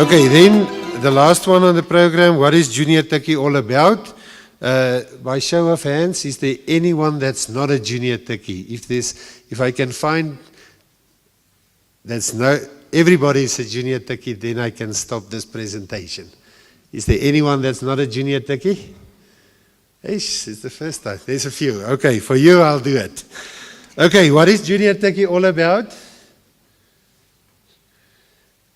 Okay, then the last one on the program, what is Juniortukkie all about? By show of hands, is there anyone that's not a Juniortukkie? If I can find everybody is a Juniortukkie, then I can stop this presentation. Is there anyone that's not a Juniortukkie? It's the first time. There's a few. Okay, for you, I'll do it. Okay, what is Juniortukkie all about?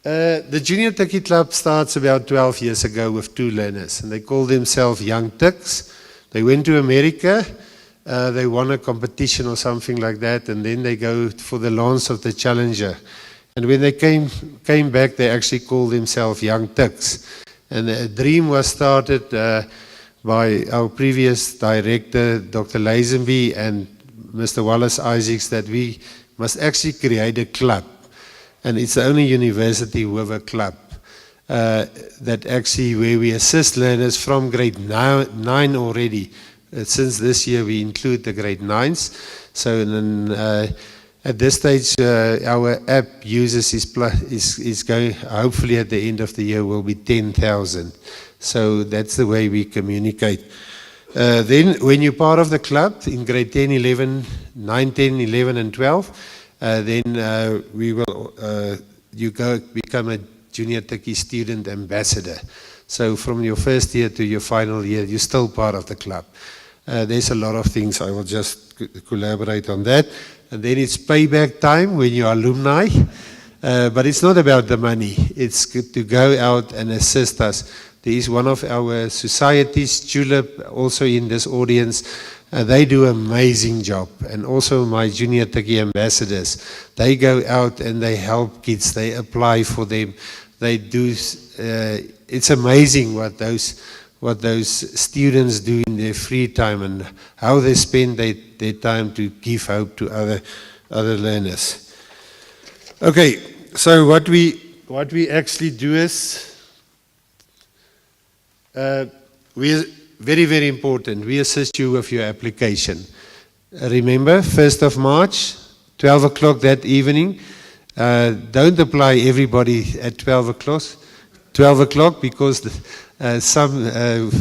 The Juniortukkie Club starts about 12 years ago with 2 learners, and they call themselves Young Tuks. They went to America, they won a competition or something like that, and then they go for the launch of the Challenger. And when they came back, they actually called themselves Young Tuks. And a dream was started by our previous director, Dr. Lazenby, and Mr. Wallace Isaacs, that we must actually create a club. And it's the only university with a club that actually where we assist learners from grade 9 already. Since this year we include the grade 9s. So then, at this stage our app users is going, hopefully at the end of the year will be 10,000. So that's the way we communicate. Then when you're part of the club in grade 10, 11, 9, 10, 11 and 12, then you become a Juniortukkie student ambassador. So from your first year to your final year, you're still part of the club. There's a lot of things. I will just collaborate on that. And then it's payback time when you're alumni. But it's not about the money. It's good to go out and assist us. There is one of our societies, Tulip, also in this audience. They do an amazing job. And also my Juniortukkie ambassadors, they go out and they help kids. They apply for them. They do. It's amazing what those students do in their free time and how they spend their time to give hope to other learners. Okay, so what we actually do is we. Very, very important. We assist you with your application. Remember, 1st of March, 12 o'clock that evening. Don't apply everybody at 12 o'clock because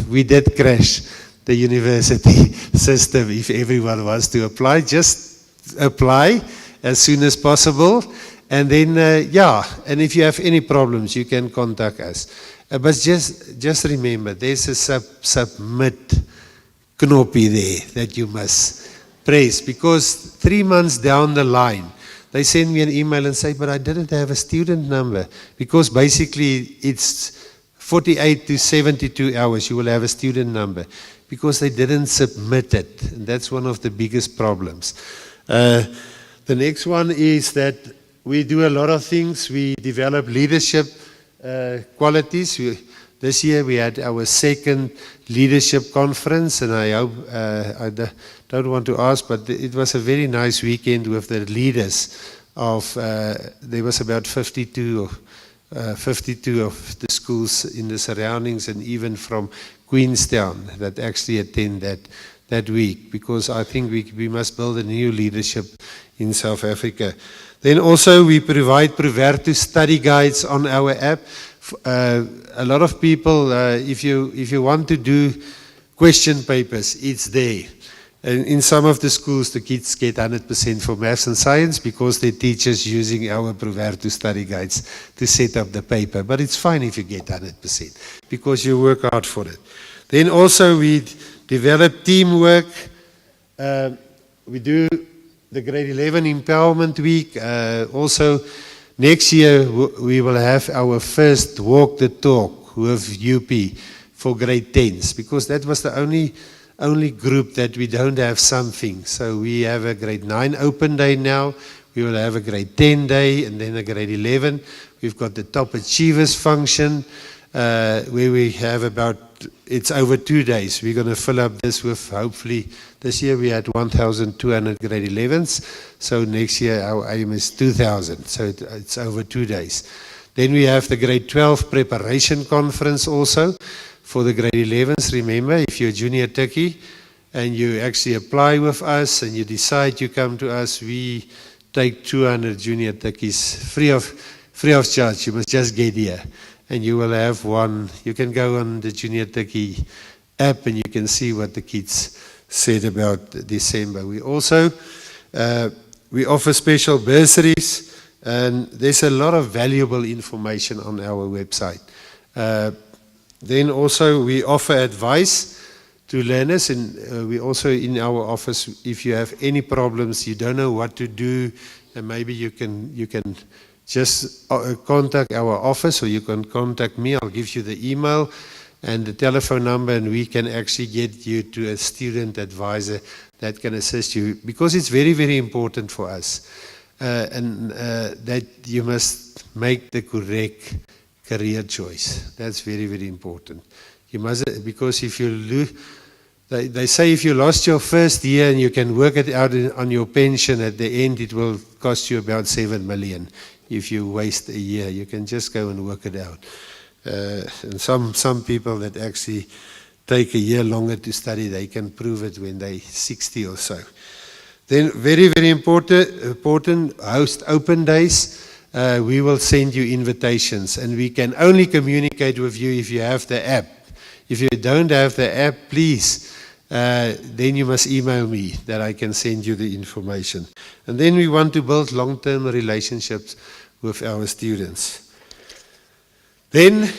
we did crash the university system if everyone wants to apply. Just apply as soon as possible. And then, and if you have any problems, you can contact us. But just remember, there's a submit knoppie there that you must press, because 3 months down the line, they send me an email and say, but I didn't have a student number, because basically it's 48 to 72 hours you will have a student number, because they didn't submit it. And that's one of the biggest problems. The next one is that we do a lot of things. We develop leadership qualities. This year we had our 2nd leadership conference, and I hope, I don't want to ask, but it was a very nice weekend with the leaders of, there was about 52 of the schools in the surroundings, and even from Queenstown that actually attend that week, because I think we must build a new leadership in South Africa. Then also we provide Proverto study guides on our app. A lot of people, if you want to do question papers, it's there. And in some of the schools, the kids get 100% for maths and science because their teachers using our Proverto study guides to set up the paper. But it's fine if you get 100% because you work hard for it. Then also we develop teamwork. We do the grade 11 empowerment week. Also, next year we will have our first walk the talk with UP for grade 10s, because that was the only group that we don't have something. So we have a grade 9 open day now. We will have a grade 10 day and then a grade 11. We've got the top achievers function where we have it's over 2 days. We're going to fill up this with, hopefully, this year we had 1,200 grade 11s. So next year our aim is 2,000. So it's over 2 days. Then we have the grade 12 preparation conference also for the grade 11s. Remember, if you're a Juniortukkie and you actually apply with us and you decide you come to us, we take 200 Juniortukkies free of charge. You must just get here. and you will have one. You can go on the Juniortukkie app and you can see what the kids said about December. We also we offer special bursaries, and there's a lot of valuable information on our website. Then also we offer advice to learners, and we also in our office, if you have any problems, you don't know what to do, and maybe you can just contact our office, or you can contact me. I'll give you the email and the telephone number, and we can actually get you to a student advisor that can assist you, because it's very, very important for us, that you must make the correct career choice. That's very, very important. You must, because if you lose, they say if you lost your first year and you can work it out on your pension, at the end it will cost you about 7 million. If you waste a year, you can just go and work it out. And some people that actually take a year longer to study, they can prove it when they're 60 or so. Then very, very important, host open days. We will send you invitations, and we can only communicate with you if you have the app. If you don't have the app, please, then you must email me that I can send you the information. And then we want to build long-term relationships with our students. Then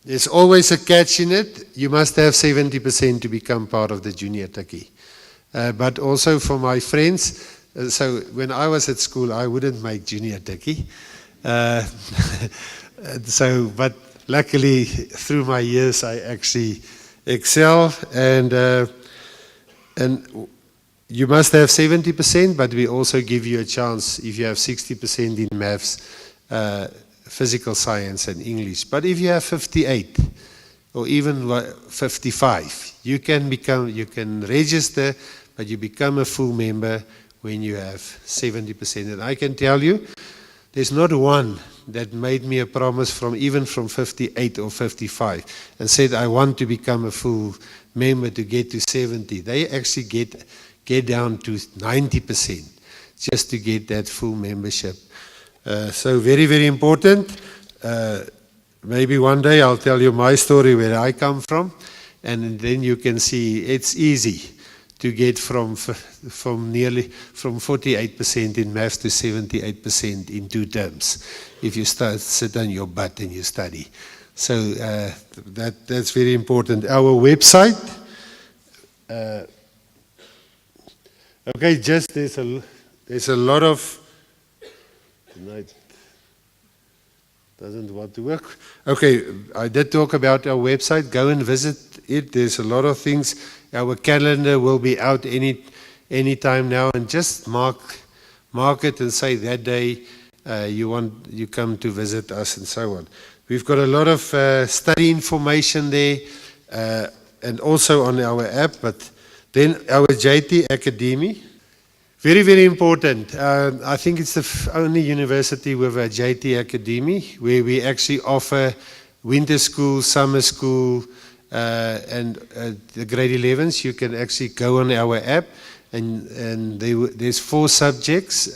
there's always a catch in it. You must have 70% to become part of the Juniortukkie. But also for my friends, so when I was at school, I wouldn't make Juniortukkie. But luckily, through my years, I actually excel, and you must have 70%, but we also give you a chance if you have 60% in maths, physical science, and English. But if you have 58 or even 55, you can register, but you become a full member when you have 70%. And I can tell you, there's not one that made me a promise even from 58 or 55 and said, I want to become a full member to get to 70. They actually get down to 90% just to get that full membership. So very, very important. Maybe one day I'll tell you my story where I come from, and then you can see it's easy to get from 48% in maths to 78% in 2 terms if you sit on your butt and you study. So that's very important. Our website, okay, just there's a lot of, tonight doesn't want to work. Okay, I did talk about our website. Go and visit it. There's a lot of things. Our calendar will be out any time now, and just mark it and say that day you come to visit us and so on. We've got a lot of study information there, and also on our app. But then our JT Academy, very, very important. I think it's the only university with a JT Academy where we actually offer winter school, summer school, and the grade 11s. You can actually go on our app, and there's 4 subjects: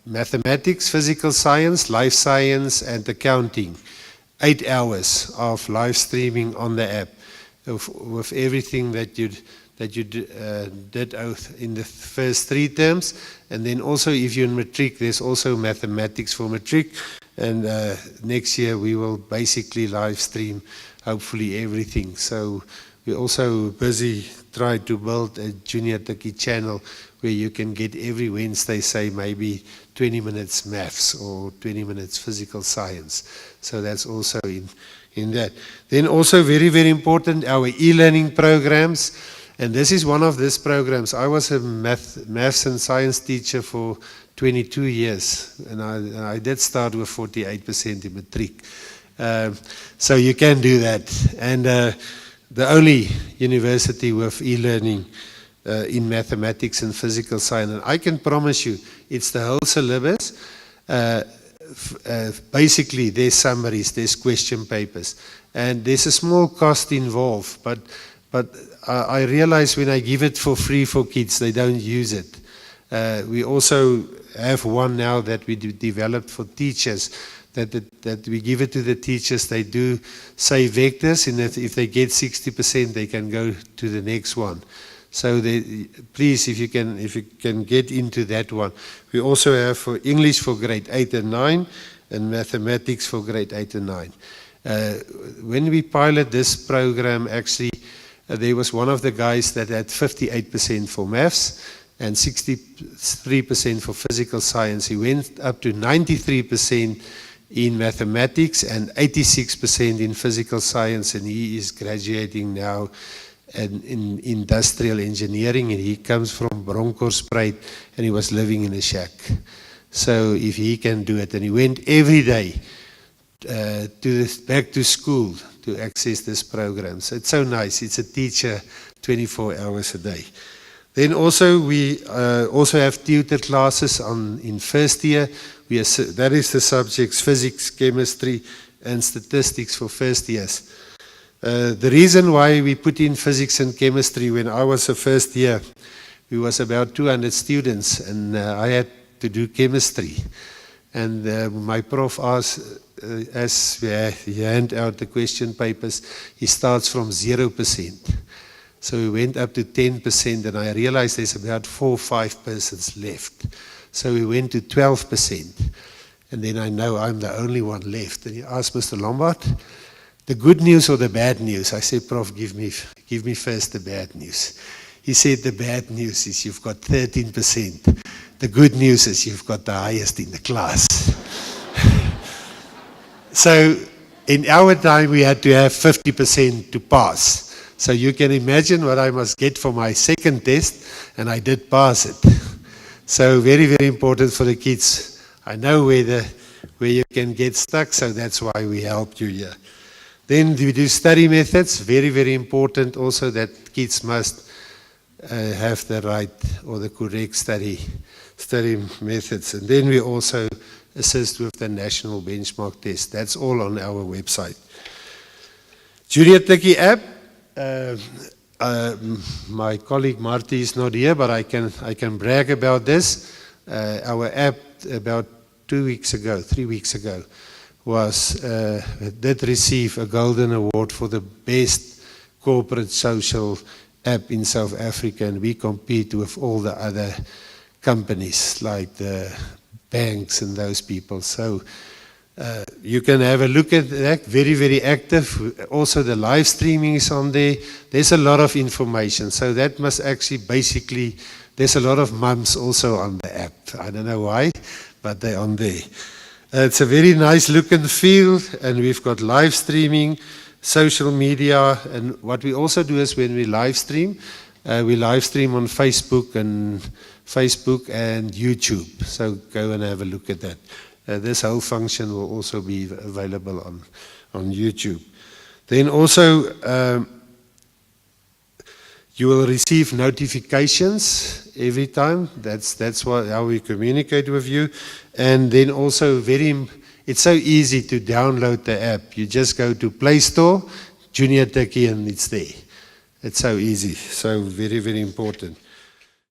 mathematics, physical science, life science, and accounting. 8 hours of live streaming on the app with everything that you did in the first 3 terms. And then also, if you're in matric, there's also mathematics for matric. And next year we will basically live stream hopefully everything. So we're also busy trying to build a Juniortukkie channel where you can get every Wednesday, say maybe 20 minutes maths or 20 minutes physical science. So that's also in that. Then also very, very important, our e-learning programs. And this is one of these programs. I was a maths and science teacher for 22 years, and I did start with 48% in matric. So you can do that. And the only university with e-learning in mathematics and physical science. And I can promise you, it's the whole syllabus. Basically, there's summaries, there's question papers, and there's a small cost involved. But I realize when I give it for free for kids, they don't use it. We also have one now that we developed for teachers, that the that we give it to the teachers. They do say vectors, and if they get 60%, they can go to the next one. So please, if you can get into that one. We also have for English for grade 8 and 9, and mathematics for grade 8 and 9. When we pilot this program, actually, there was one of the guys that had 58% for maths and 63% for physical science. He went up to 93% in mathematics and 86% in physical science, and he is graduating now in industrial engineering, and he comes from Bronkhorstspruit, and he was living in a shack. So if he can do it, and he went every day back to school to access this program. So it's so nice. It's a teacher 24 hours a day. Then also we also have tutor classes in first year. That is the subjects physics, chemistry, and statistics for first years. The reason why we put in physics and chemistry, when I was a first year, we was about 200 students, and I had to do chemistry. And my prof asked, as we hand out the question papers, he starts from 0%. So we went up to 10%, and I realized there's about 4 or 5 persons left. So we went to 12%. And then I know I'm the only one left. And he asked Mr. Lombard, the good news or the bad news? I said, Prof, give me first the bad news. He said, the bad news is you've got 13%. The good news is you've got the highest in the class. So in our time, we had to have 50% to pass. So you can imagine what I must get for my second test, and I did pass it. So very, very important for the kids. I know where you can get stuck, so that's why we helped you here. Then we do study methods, very, very important also that kids must have the right or the correct study methods. And then we also assist with the national benchmark test. That's all on our website. Juniortukkie app. My colleague Marty is not here, but I can brag about this. Our app about 3 weeks ago, did receive a Golden Award for the best corporate social app in South Africa, and we compete with all the other companies like the banks and those people. So you can have a look at that, very, very active. Also the live streaming is on there. There's a lot of information. So that must actually basically, there's a lot of mums also on the app. I don't know why, but they're on there. It's a very nice look and feel, and we've got live streaming, social media, and what we also do is when we live stream on Facebook and YouTube. So go and have a look at that. This whole function will also be available on YouTube. Then also you will receive notifications every time. That's how we communicate with you. And then also it's so easy to download the app. You just go to Play Store, Juniortukkie, and it's there. It's so easy. So very, very important.